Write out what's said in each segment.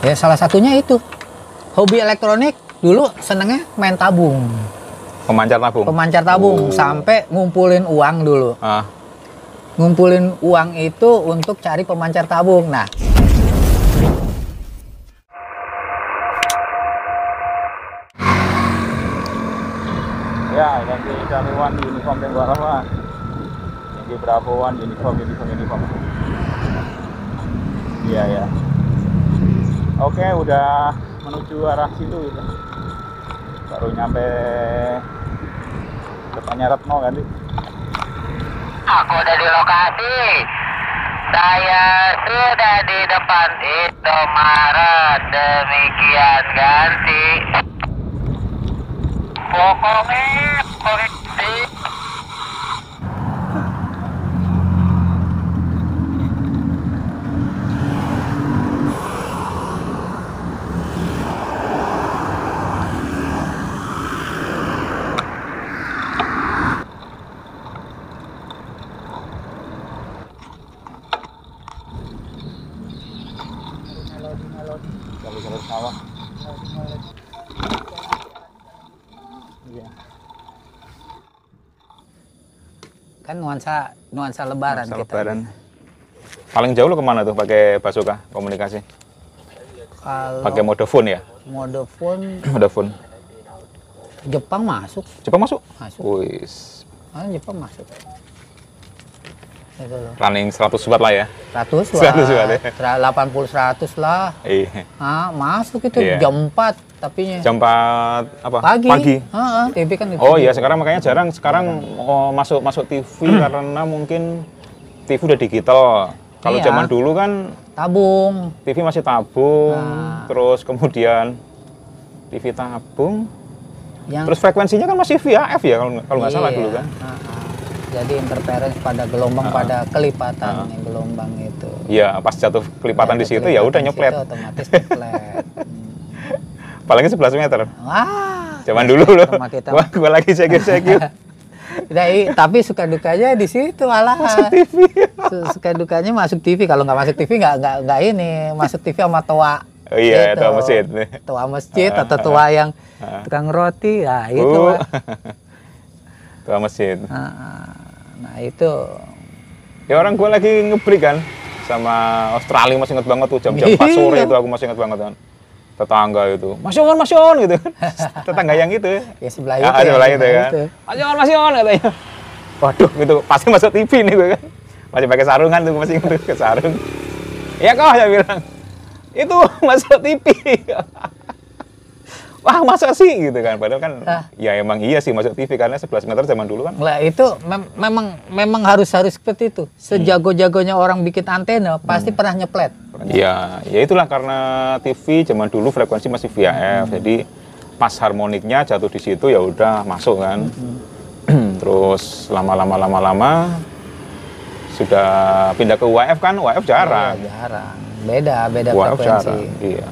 Ya salah satunya itu. Hobi elektronik dulu senengnya main tabung. Pemancar tabung. Pemancar tabung sampai ngumpulin uang dulu. Ngumpulin uang itu untuk cari pemancar tabung. Nah, ya, ganti cariwan uniform yang gua apa? Yang Bravoan uniform. Iya ya. Oke, udah menuju arah situ gitu. Baru nyampe depannya Retno kan? Aku udah di lokasi. Saya sudah di depan Indomaret. Demikian ganti. Pokoknya koreksi. Jalur sawah. Iya. kan nuansa lebaran Nuansa kita. lebaran. Paling jauh lo kemana tuh pakai Basuka komunikasi? Kalau Pakai mode phone ya? mode phone Mode phone. Jepang masuk. Jepang masuk? Masuk. Wis. Jepang masuk. Gitu loh. Running 100 watt lah ya? 100 lah. 100 watt ya? 80-100 lah. Iya. Masuk itu Iya. jam 4 tapinya. Jam 4 apa? Pagi. TV kan Oh iya, sekarang makanya jarang sekarang masuk TV karena mungkin TV udah digital. Kalau Iya. zaman dulu kan tabung. TV masih tabung, Nah. terus kemudian TV tabung, Yang terus frekuensinya kan masih VHF ya kalau nggak salah Iya. dulu kan. Jadi interference pada gelombang pada kelipatan yang gelombang itu. Iya, pas jatuh kelipatan di situ ya udah nyoplet. Otomatis nyoplet. Apalagi 11 meter. Wah. Zaman dulu loh. Rumah kita. Gua lagi segel-segel. Tapi suka dukanya di situ malah. Masuk TV. Suka dukanya masuk TV. Kalau nggak masuk TV nggak ini. Masuk TV sama tua. Oh iya, Gitu. tua masjid. Tua masjid atau tua yang tukang roti. Nah itu. Tua masjid. Nah itu. Ya orang gua lagi ngebreak kan sama Australia, masih inget banget tuh jam-jam 4 sore itu aku masih inget banget kan. Tetangga itu, Mas Yon gitu kan. Tetangga yang itu. Ya sebelah Ya, itu. sebelah itu kan. Mas Yon katanya. Waduh gitu, pasti masuk TV nih gue kan. Masih pakai sarungan tuh, masih inget ke sarung. Iya kok, saya bilang. Itu masuk TV. Wah masa sih gitu kan, padahal kan ya emang iya sih masuk TV karena 11 meter zaman dulu kan. Lah itu memang harus seperti itu. Sejago-jagonya orang bikin antena pasti pernah nyeplet. Ya itulah karena TV zaman dulu frekuensi masih VHF, jadi pas harmoniknya jatuh di situ ya udah masuk kan. Terus lama sudah pindah ke UHF kan, UHF jarang. Jarang. Beda UHF frekuensi. jarang. Iya.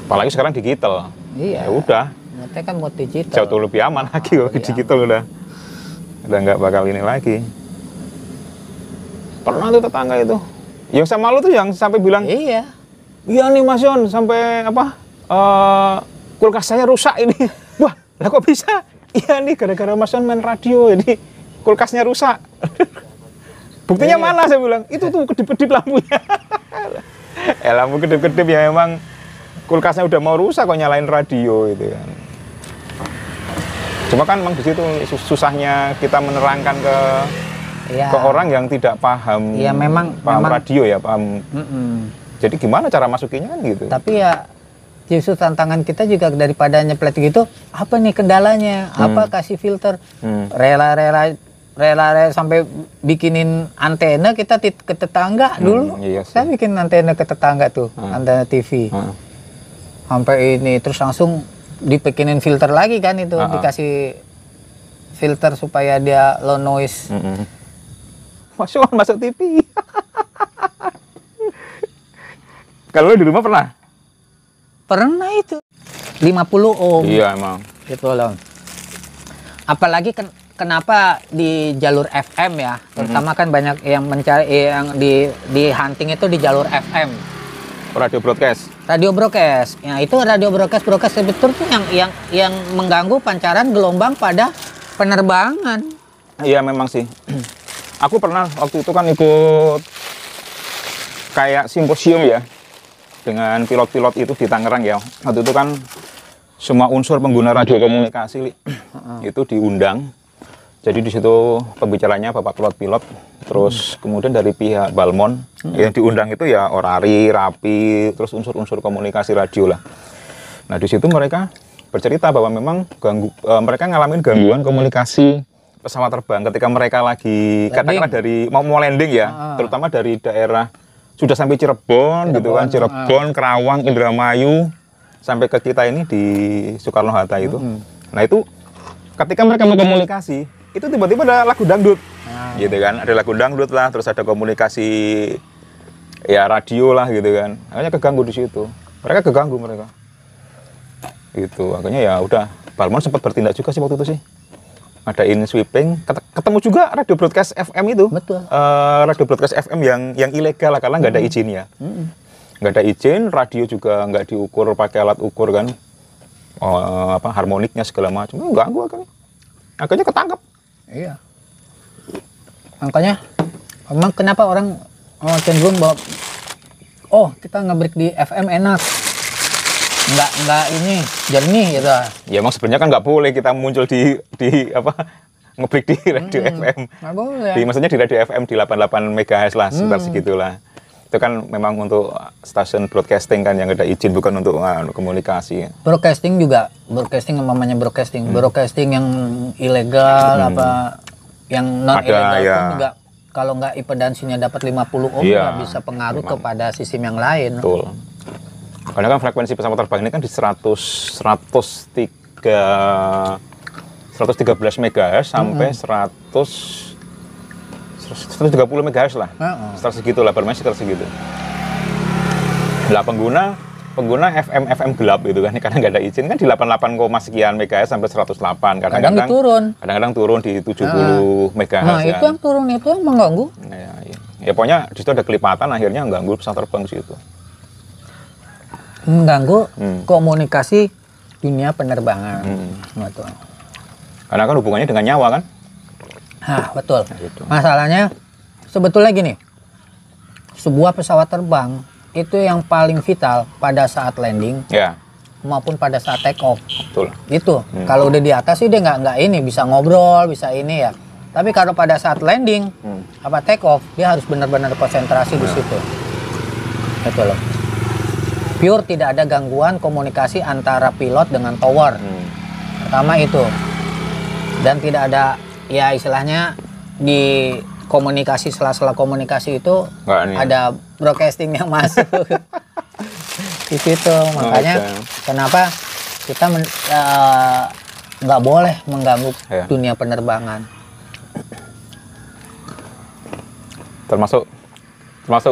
Apalagi sekarang digital. Iya. Ya udah. Nyatanya kan mau digital. Jauh lebih aman lagi kalau digital udah nggak bakal ini lagi. Pernah tuh tetangga itu yang sama lu tuh yang sampai bilang Iya nih Mas Yon sampai apa kulkas saya rusak ini. Wah lah kok bisa? Iya nih gara-gara Mas Yon main radio jadi kulkasnya rusak. Buktinya mana saya bilang itu tuh kedip-kedip lampunya. Lampu kedip-kedip ya emang kulkasnya udah mau rusak kok nyalain radio itu kan. Cuma kan memang di situ susahnya kita menerangkan ke orang yang tidak paham. Iya memang radio ya, paham. Jadi gimana cara masukinnya kan gitu. Tapi ya justru tantangan kita juga daripada nyeplet gitu, apa nih kendalanya? Apa kasih filter? Rela sampai bikinin antena kita ke tetangga dulu. Iya Saya bikin antena ke tetangga tuh, antena TV. Sampai ini terus langsung dibikinin filter lagi kan itu, dikasih filter supaya dia low noise. Masuk TV. Kalau di rumah pernah? Pernah itu 50 ohm. Iya emang. Gitu loh. Apalagi kenapa di jalur FM ya, terutama kan banyak yang mencari yang di hunting itu di jalur FM. Radio broadcast. Radio broadcast. Ya, itu radio broadcast betul tuh yang mengganggu pancaran gelombang pada penerbangan. Iya memang sih. Aku pernah waktu itu kan ikut kayak simposium ya dengan pilot-pilot itu di Tangerang ya. Waktu itu kan semua unsur pengguna radio komunikasi itu diundang. Jadi di situ pembicaranya Bapak pilot-pilot, terus kemudian dari pihak Balmon yang diundang itu ya Orari, Rapi, terus unsur-unsur komunikasi radio lah. Nah di situ mereka bercerita bahwa memang mereka ngalamin gangguan komunikasi pesawat terbang ketika mereka lagi katakanlah dari mau landing ya, terutama dari daerah sudah sampai Cirebon gitu kan, Cirebon, Kerawang, Indramayu sampai ke kita ini di Soekarno Hatta itu. Nah itu ketika mereka mau komunikasi itu tiba-tiba ada lagu dangdut, gitu kan, ada lagu dangdut lah, terus ada komunikasi ya radio lah gitu kan, akhirnya keganggu di situ, mereka keganggu mereka, gitu, akhirnya ya udah, Balmon sempat bertindak juga sih waktu itu sih, adain sweeping, ketemu juga radio broadcast FM itu, betul, radio broadcast FM yang ilegal lah karena nggak ada izin ya, nggak ada izin, radio juga nggak diukur pakai alat ukur kan, harmoniknya segala macam, ganggu akhirnya ketangkap. Iya. Makanya memang kenapa orang cenderung bahwa kita nge-break di FM enak. Enggak ini jernih gitu. Ya emang sebenarnya kan nggak boleh kita muncul di nge-break di radio FM. Nggak boleh. Maksudnya di radio FM di 88 MHz lah, sekitar segitulah. Itu kan memang untuk stasiun broadcasting kan yang ada izin, bukan untuk komunikasi. Broadcasting juga, namanya broadcasting yang ilegal yang non ilegal ya. pun juga kalau nggak impedansinya dapat 50 ohm nggak bisa pengaruh kepada sistem yang lain. Betul. Karena kan frekuensi pesawat terbang ini kan di 113 MHz sampai 130 MHz lah, sekitar segitulah, bermain sekitar segitu. Lah pengguna FM gelap gitu kan, karena nggak ada izin kan di 88, sekian MHz sampai 108, kadang-kadang turun di 70 MHz. Nah itu yang turun itu yang mengganggu. Ya pokoknya di situ ada kelipatan, akhirnya mengganggu pesawat terbang di situ. Mengganggu komunikasi dunia penerbangan. Betul. Karena kan hubungannya dengan nyawa kan. Betul. Masalahnya sebetulnya gini, sebuah pesawat terbang itu yang paling vital pada saat landing maupun pada saat take off. Betul. Itu kalau udah di atas sih dia nggak ini bisa ngobrol, bisa ini ya. Tapi kalau pada saat landing take off dia harus benar-benar konsentrasi di situ. Betul loh. Pure tidak ada gangguan komunikasi antara pilot dengan tower. Pertama itu. Dan tidak ada ya istilahnya di komunikasi sela-sela komunikasi itu ada broadcasting yang masuk di situ. Makanya kenapa kita nggak boleh mengganggu dunia penerbangan. Termasuk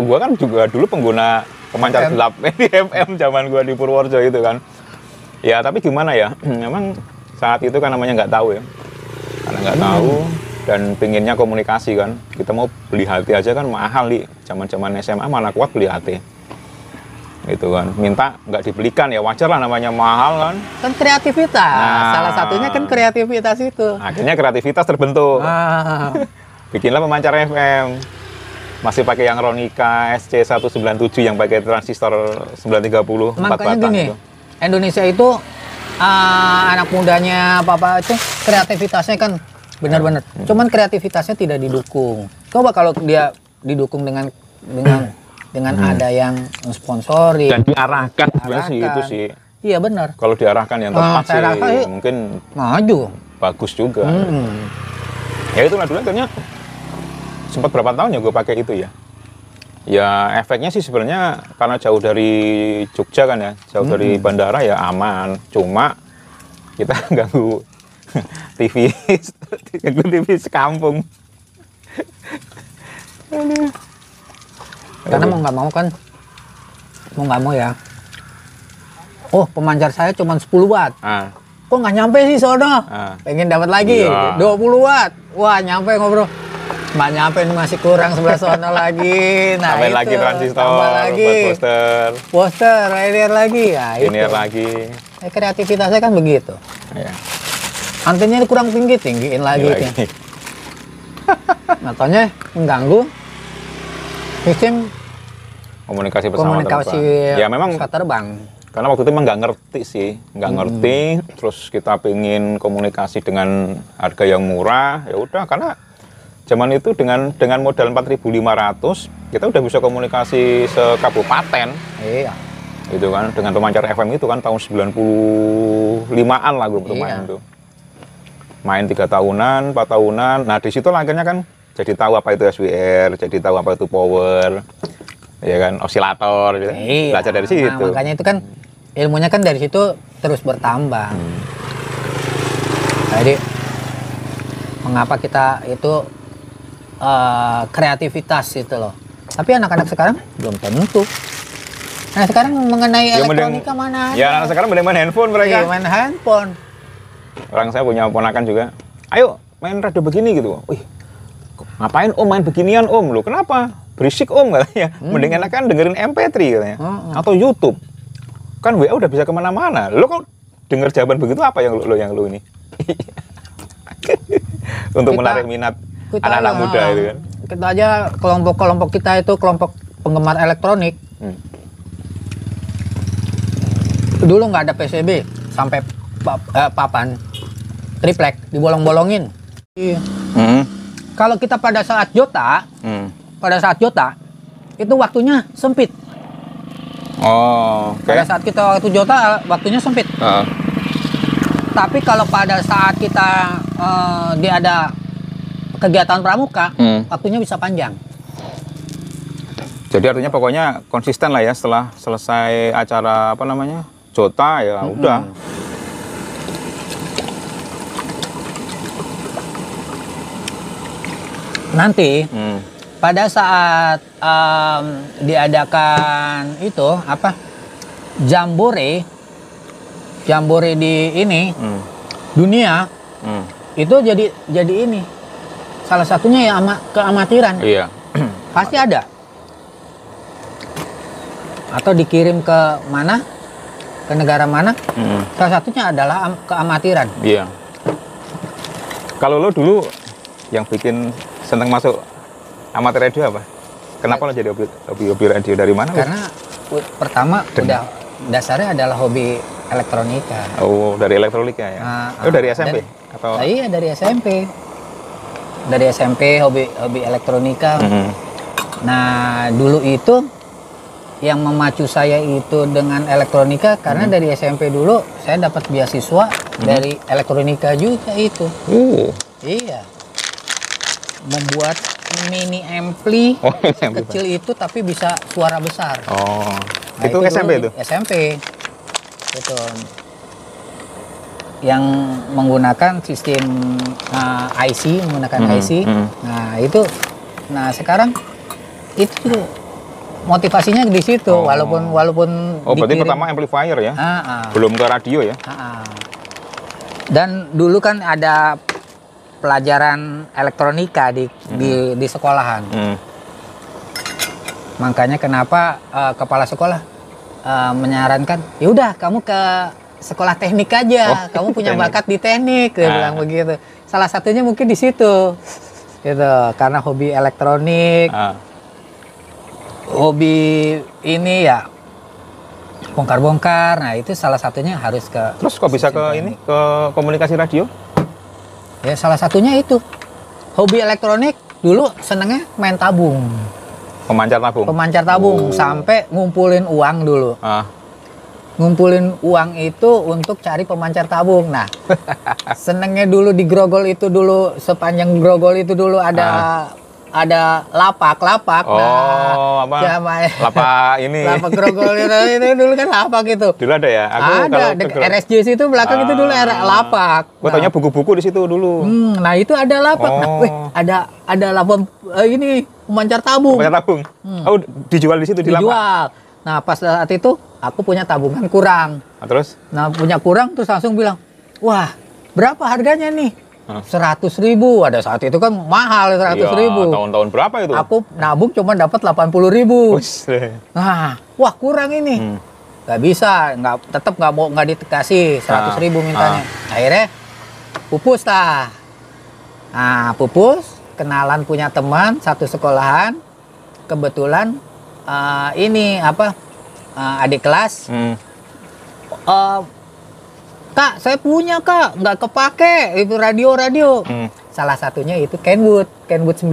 gua kan juga dulu pengguna pemancar gelap di FM zaman gua di Purworejo itu kan. Ya tapi gimana ya, memang saat itu kan namanya nggak tahu ya. Karena nggak tahu dan pinginnya komunikasi kan, kita mau beli HT aja kan mahal nih, zaman SMA mana kuat beli HT gitu kan, minta nggak dibelikan ya wajar lah, namanya mahal kan kreativitas. Salah satunya kan kreativitas itu, akhirnya kreativitas terbentuk. Bikinlah pemancar FM, masih pakai yang Ronica SC197 yang pakai transistor 930 4 batang gini, itu. Indonesia itu anak mudanya apa itu kreativitasnya kan benar-benar. Cuman kreativitasnya tidak didukung. Coba kalau dia didukung dengan ada yang sponsori dan diarahkan sih itu sih. Iya benar. Kalau diarahkan yang tepat sih mungkin maju. Bagus juga. Ya itulah dulu akhirnya sempat berapa tahun ya gue pakai itu ya. Ya efeknya sih sebenarnya karena jauh dari Jogja kan ya, jauh dari bandara ya aman. Cuma kita ganggu TV sekampung. Karena mau nggak mau ya. Oh pemancar saya cuma 10 watt. Kok nggak nyampe sih sono? Pengen dapat lagi 20 watt. Wah nyampe ngobrol. Nggak nyampe ini masih kurang sebelah sono lagi. Nah, Tambahin itu, lagi transistor, tambah lagi. buat poster, Poster, linear lagi. Ya, linear itu. lagi. Kreativitasnya kan begitu. Ya. Antenanya kurang tinggi, tinggiin lagi. Makanya mengganggu sistem Komunikasi pesawat komunikasi terbang. Ya memang pesawat terbang. karena waktu itu memang nggak ngerti sih, nggak ngerti. Terus kita pingin komunikasi dengan harga yang murah, ya udah karena zaman itu dengan modal 4.500 kita udah bisa komunikasi sekabupaten. Iya. Gitu kan, dengan pemancar FM itu kan tahun 95-an lah gue main Iya. tuh. Main 3 tahunan, 4 tahunan. Nah, di situ akhirnya kan jadi tahu apa itu SWR, jadi tahu apa itu power. Ya kan, osilator gitu. Iya. Belajar dari situ. Nah, makanya itu kan ilmunya kan dari situ terus bertambah. Jadi mengapa kita itu kreativitas itu loh. Tapi anak-anak sekarang belum tentu. Nah sekarang mengenai Ya, elektronika mana Ya, ada? anak sekarang main handphone mereka. Iya, main handphone. Orang saya punya ponakan juga. Ayo, main radio begini gitu. Wih, ngapain om main beginian om? Loh, kenapa? Berisik om katanya. Mending enakan dengerin MP3 katanya. Atau YouTube. Kan WA udah bisa kemana-mana. Lo kok denger jawaban begitu apa yang lo ini? Untuk Kita- menarik minat Kita anak-anak aja, muda itu kan. Kita aja kelompok-kelompok kita itu kelompok penggemar elektronik. Dulu nggak ada PCB sampai papan triplek dibolong-bolongin. Iya. Kalau kita pada saat Jota itu waktunya sempit. Oh, oke. Pada saat kita waktu Jota waktunya sempit. Tapi kalau pada saat kita dia ada kegiatan pramuka, waktunya bisa panjang. Jadi artinya pokoknya konsisten lah ya setelah selesai acara apa namanya Jota ya udah. Nanti pada saat diadakan itu apa jambore di ini dunia itu jadi ini salah satunya ya keamatiran. Iya. Pasti ada. Atau dikirim ke mana? Ke negara mana? Salah satunya adalah keamatiran. Iya. Kalau lo dulu yang bikin seneng masuk amatir radio apa? Kenapa lo jadi hobi radio dari mana? Karena pertama udah dasarnya adalah hobi elektronika. Oh, dari elektronika ya. Oh, dari SMP atau? Iya, dari SMP. Dari SMP hobi elektronika. Nah, dulu itu yang memacu saya itu dengan elektronika karena dari SMP dulu saya dapat beasiswa dari elektronika juga itu. Iya. Membuat mini ampli kecil itu tapi bisa suara besar. Oh. Nah, itu SMP dulu itu? SMP. Itu. Yang menggunakan sistem IC, IC. Nah, itu sekarang itu motivasinya di situ walaupun Oh, berarti dikirim- pertama amplifier ya? Ah. Belum ke radio ya? Dan dulu kan ada pelajaran elektronika di sekolahan. Makanya kenapa kepala sekolah menyarankan, ya udah kamu ke sekolah teknik aja, kamu punya teknik. bakat di teknik, dia bilang begitu. Salah satunya mungkin di situ, gitu. Karena hobi elektronik, hobi ini ya bongkar-bongkar. Nah itu salah satunya harus ke. Terus kok bisa ke ini, ke komunikasi radio? Ya salah satunya itu hobi elektronik dulu senengnya main tabung. Pemancar tabung? Pemancar tabung sampai ngumpulin uang dulu. Ngumpulin uang itu untuk cari pemancar tabung. Nah, senengnya dulu di grogol itu dulu, sepanjang grogol itu dulu ada lapak. Oh, apa? Lapak ini. Lapak grogol itu dulu kan lapak itu. Dulu ada ya? Ada RSJ situ belakang itu dulu era lapak. Gue taunya buku-buku di situ dulu. Nah itu ada lapak. Nah, ada lapak ini pemancar tabung. Pemancar tabung. Oh, dijual di situ di lapak. Dijual. Nah pas saat itu aku punya tabungan kurang. Nah, terus? Nah punya kurang terus langsung bilang, wah berapa harganya nih? 100.000. Ada saat itu kan mahal 100.000. Tahun-tahun berapa itu? Aku nabung cuma dapat 80.000. Wis. Nah, wah kurang ini. Nggak bisa, tetap nggak dikasih 100.000 mintanya. Akhirnya pupus lah. Nah, pupus, kenalan punya teman satu sekolahan. Kebetulan adik kelas. Kak, saya punya kak, nggak kepake itu radio. Salah satunya itu Kenwood 9.000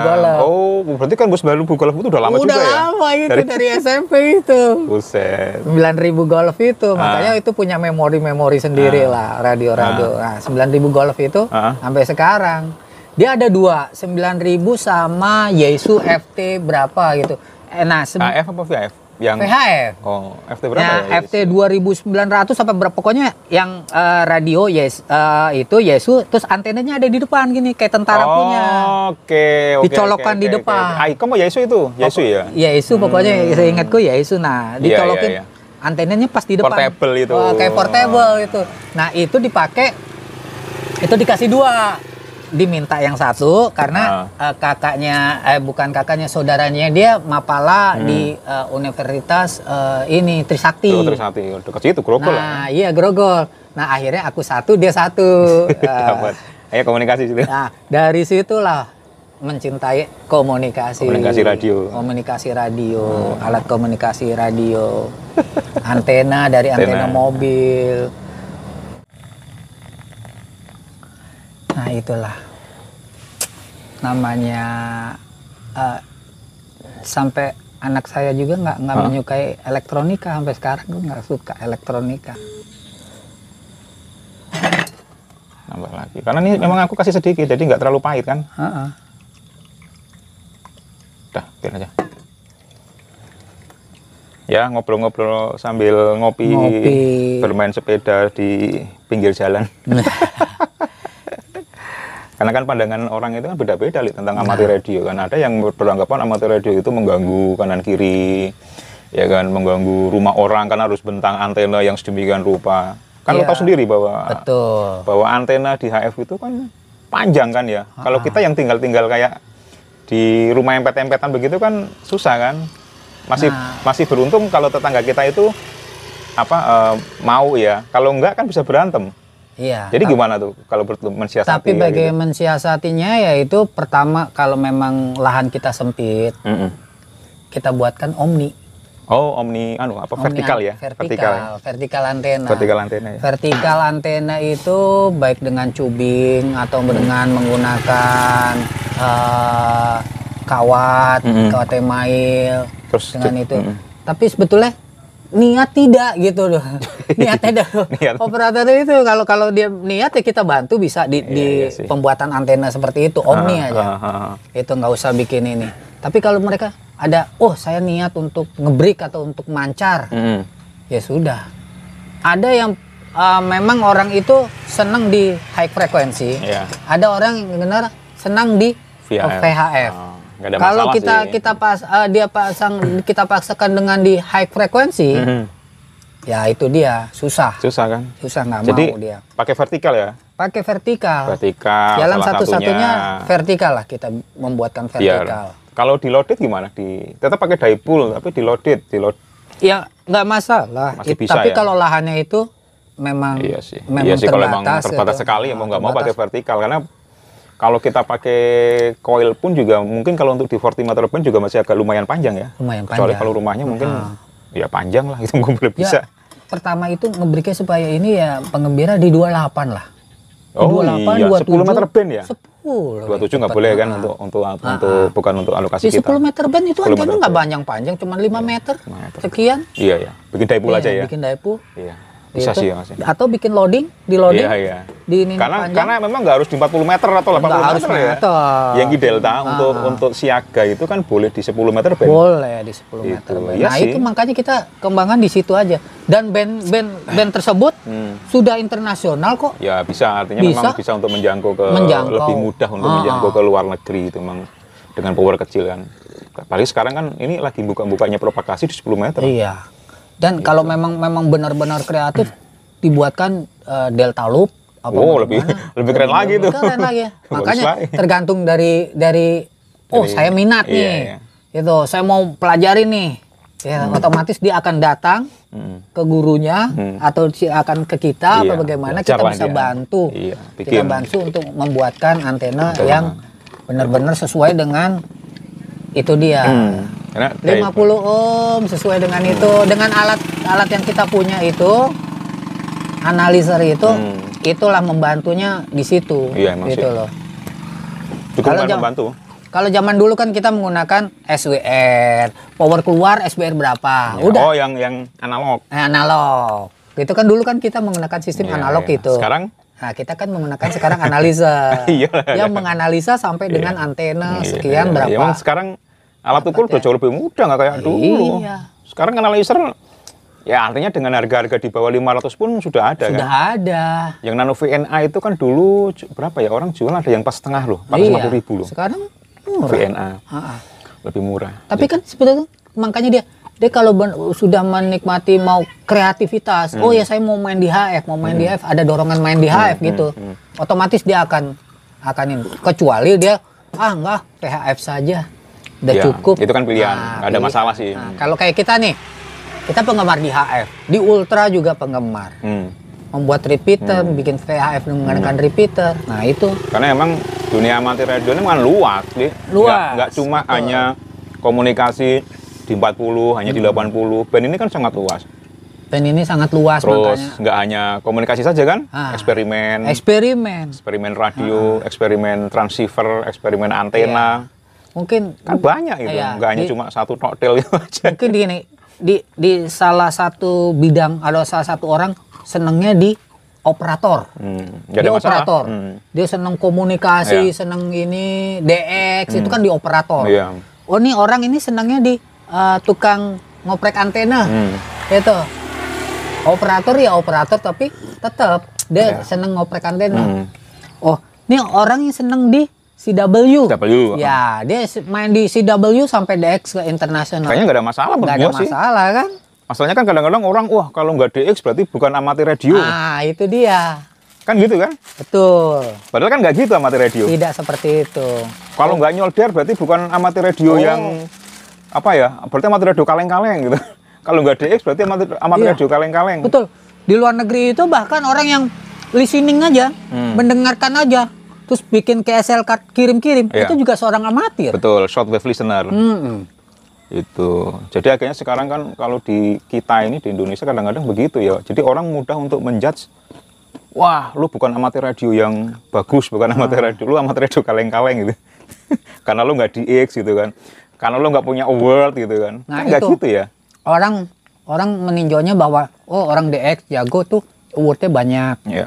golf. Oh, berarti kan 9.000 golf itu udah lama juga ya? Udah lama itu dari SMP itu. Buset. 9.000 golf itu, makanya itu punya memori sendiri lah radio. Nah, 9.000 golf itu sampai sekarang. Dia ada 2, 9.000 sama Yaesu FT berapa gitu. Nah, AF apa VHF? Yang VHF. Oh, FT berapa Nah, ya? FT 2.900 sampai berapa, pokoknya yang radio itu Yaesu, terus antenanya ada di depan gini kayak tentara punya. Oke. Dicolokkan di depan. Icom Yaesu itu? Yaesu ya? Yaesu pokoknya saya ingatku Yaesu. Nah, dicolokin antenanya pas di depan. Portable itu. Kayak portable itu. Nah, itu dipakai, itu dikasih 2. Diminta yang satu karena saudaranya dia mapala di Universitas Trisakti. Trisakti, dekat situ Grogol. Nah, iya Grogol. Nah, akhirnya aku satu, dia satu. Dapat. Ayo komunikasi situ. Nah, dari situlah mencintai komunikasi. Komunikasi radio, alat komunikasi radio, antena dari antena mobil. Nah, itulah namanya sampai anak saya juga nggak menyukai elektronika sampai sekarang. Gue nggak suka elektronika. Nambah lagi karena ini memang aku kasih sedikit jadi nggak terlalu pahit kan. Udah, biar aja. Ya, ngobrol-ngobrol sambil ngopi, bermain sepeda di pinggir jalan. Karena kan pandangan orang itu kan beda-beda tentang amatir radio kan. Ada yang beranggapan amatir radio itu mengganggu kanan kiri, ya kan, mengganggu rumah orang karena harus bentang antena yang sedemikian rupa. Kan lo tahu sendiri bahwa antena di HF itu kan panjang kan ya. Kalau kita yang tinggal kayak di rumah empet-empetan begitu kan susah kan. Masih beruntung kalau tetangga kita itu mau ya. Kalau enggak kan bisa berantem. Iya. Jadi gimana tuh kalau mensiasati? Tapi bagaimana mensiasatinya yaitu pertama kalau memang lahan kita sempit, kita buatkan omni. Oh, omni vertikal ya? Vertikal antena. Vertikal antena ya. Vertikal antena itu baik dengan cubing atau dengan menggunakan kawat email. Terus dengan itu. Tapi sebetulnya niat tidak gitu loh. Niatnya operator itu kalau dia niat ya kita bantu bisa di pembuatan antena seperti itu omni aja. Itu nggak usah bikin ini. Tapi kalau mereka ada saya niat untuk ngebreak atau untuk mancar. Ya sudah. Ada yang memang orang itu senang di high frekuensi. Ada orang yang benar senang di VHF. Kalau kita paksakan dengan di high frekuensi, ya itu dia susah kan? Susah nggak mau dia. Pakai vertikal ya? Pakai vertikal. Jalan satu-satunya vertikal lah kita membuatkan vertikal. Kalau di loaded gimana? Tetap pakai dipole tapi di loaded. Ya nggak masalah. Masih bisa, tapi ya? Kalau lahannya itu memang terbatas. Kalau memang terbatas sekali ya mau nggak mau pakai vertikal karena kalau kita pakai coil pun juga mungkin kalau untuk di 40 meter band juga masih agak lumayan panjang ya. Kecuali kalau rumahnya mungkin ya panjang lah itu nggak boleh bisa. Pertama itu ngebreaknya supaya ini ya pengembira di 28 lah. Oh 28, iya, 10 meter band ya? 10. 27 nggak boleh kan untuk bukan untuk alokasi kita. 10 meter band itu antena nggak panjang, cuma 5 meter sekian. Iya. Bikin dipole aja ya? Bikin dipole. Iya. Bisa sih ya Mas. Atau bikin loading, di loading. Iya. Di ini karena memang nggak harus di 40 meter atau 80 meter ya. Yang di delta untuk siaga itu kan boleh di 10 meter band. Boleh di 10 meter band. Iya itu makanya kita kembangkan di situ aja. Dan band tersebut sudah internasional kok. Ya bisa, artinya memang bisa untuk menjangkau lebih mudah untuk menjangkau ke luar negeri itu memang dengan power kecil kan. Apalagi sekarang kan ini lagi buka-bukanya propagasi di 10 meter. Iya. Dan kalau memang benar-benar kreatif dibuatkan delta loop apa lebih bagaimana? lebih keren lagi tuh. Keren lagi. Bagus Makanya lagi. tergantung dari saya minat iya, nih. iya. Itu saya mau pelajari nih. Ya, otomatis dia akan datang ke gurunya atau akan ke kita Iya, apa bagaimana belajar kita lah bisa dia. bantu. Iya, Kita bikin. bantu untuk membuatkan antena Betul. yang benar-benar sesuai dengan itu dia. Karena 50 ohm sesuai dengan itu, dengan alat yang kita punya itu, analyzer itu, itulah membantunya di situ. Iya, emang gitu sih. loh. cukup Kalau kan jam- membantu. Kalau zaman dulu kan kita menggunakan SWR, power keluar SWR berapa, Ya, udah Oh, yang analog. analog. Gitu kan dulu kan kita menggunakan sistem Iya, analog iya. itu. Sekarang? Nah, kita kan menggunakan sekarang analisa. Iya. Yang menganalisa sampai dengan antena Iya, sekian iya. berapa. Emang sekarang alat ukur udah jauh lebih mudah, nggak kayak dulu. Iya. Sekarang analyzer, ya artinya dengan harga-harga di bawah 500 pun sudah ada Sudah kan. ada. Yang nano VNA itu kan dulu berapa ya, orang jual ada yang pas setengah loh, 450.000 loh. Sekarang murah. VNA Ha-ha. lebih murah. Tapi kan sebetulnya makanya dia kalau sudah menikmati mau kreativitas, oh ya saya mau main di HF, ada dorongan main di HF gitu. Otomatis dia akan ini. Kecuali dia enggak PHF saja. Udah Ya, cukup. itu kan pilihan, nggak ada masalah sih. Nah, kalau kayak kita nih, kita penggemar di HF, di Ultra juga penggemar. Membuat repeater, bikin VHF menggunakan repeater. Nah, itu Karena emang dunia amatir radio ini kan luas, Di. Luas, Nggak cuma betul. hanya komunikasi di 40, hanya di 80. Band ini kan sangat luas. band ini sangat luas Terus makanya. nggak hanya komunikasi saja kan, Ah. eksperimen Eksperimen. radio, eksperimen transceiver, eksperimen antena, Mungkin kan banyak itu, Iya, nggak hanya di- cuma satu koktail itu aja. mungkin gini, di salah satu bidang ada salah satu orang senengnya di operator. Nggak Dia ada masalah. operator. Dia seneng komunikasi, Iya. seneng ini DX itu kan di operator. Iya. Oh, nih orang ini senengnya di tukang ngoprek antena. Itu. Operator ya operator tapi tetap dia seneng ngoprek antena. Oh, nih orang yang seneng di CW. CW. Ya, dia main di CW sampai DX ke internasional. Kayaknya nggak ada masalah menurut Nggak ada gua sih. masalah kan? Masalahnya kan kadang-kadang orang, wah kalau nggak DX berarti bukan amatir radio. Ah, itu dia. Kan gitu kan? Betul. Padahal kan nggak gitu amatir radio. Tidak seperti itu. Kalau nggak nyolder berarti bukan amatir radio yang apa ya? Berarti amatir radio kaleng-kaleng gitu. Kalau nggak DX berarti amatir Iya. radio kaleng-kaleng. Betul. Di luar negeri itu bahkan orang yang listening aja, mendengarkan aja, terus bikin KSL card kirim-kirim, Iya. itu juga seorang amatir. Betul, shortwave listener. Itu. Jadi akhirnya sekarang kan kalau di kita ini di Indonesia kadang-kadang begitu ya. Jadi orang mudah untuk menjudge, wah lu bukan amatir radio yang bagus, bukan amatir radio, lu amatir radio kaleng-kaleng gitu. Karena lu nggak DX gitu kan. Karena lu nggak punya award gitu kan. Nah, Kan nggak itu. gitu ya. Orang meninjaunya bahwa oh orang DX jago tuh awardnya banyak. Ya.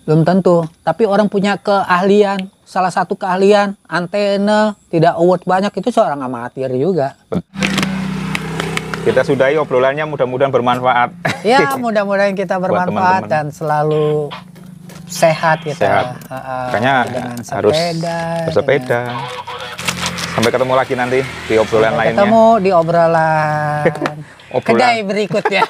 Belum tentu. Tapi orang punya keahlian, salah satu keahlian antena tidak award banyak itu seorang amatir juga. Kita sudahi obrolannya, mudah-mudahan bermanfaat. Ya, mudah-mudahan kita Buat bermanfaat teman-teman. dan selalu sehat kita. Sehat. Makanya dengan harus sepeda, bersepeda. Sampai ketemu lagi nanti di obrolan Sampai lainnya. ketemu di obrolan Obrolan. kedai berikutnya.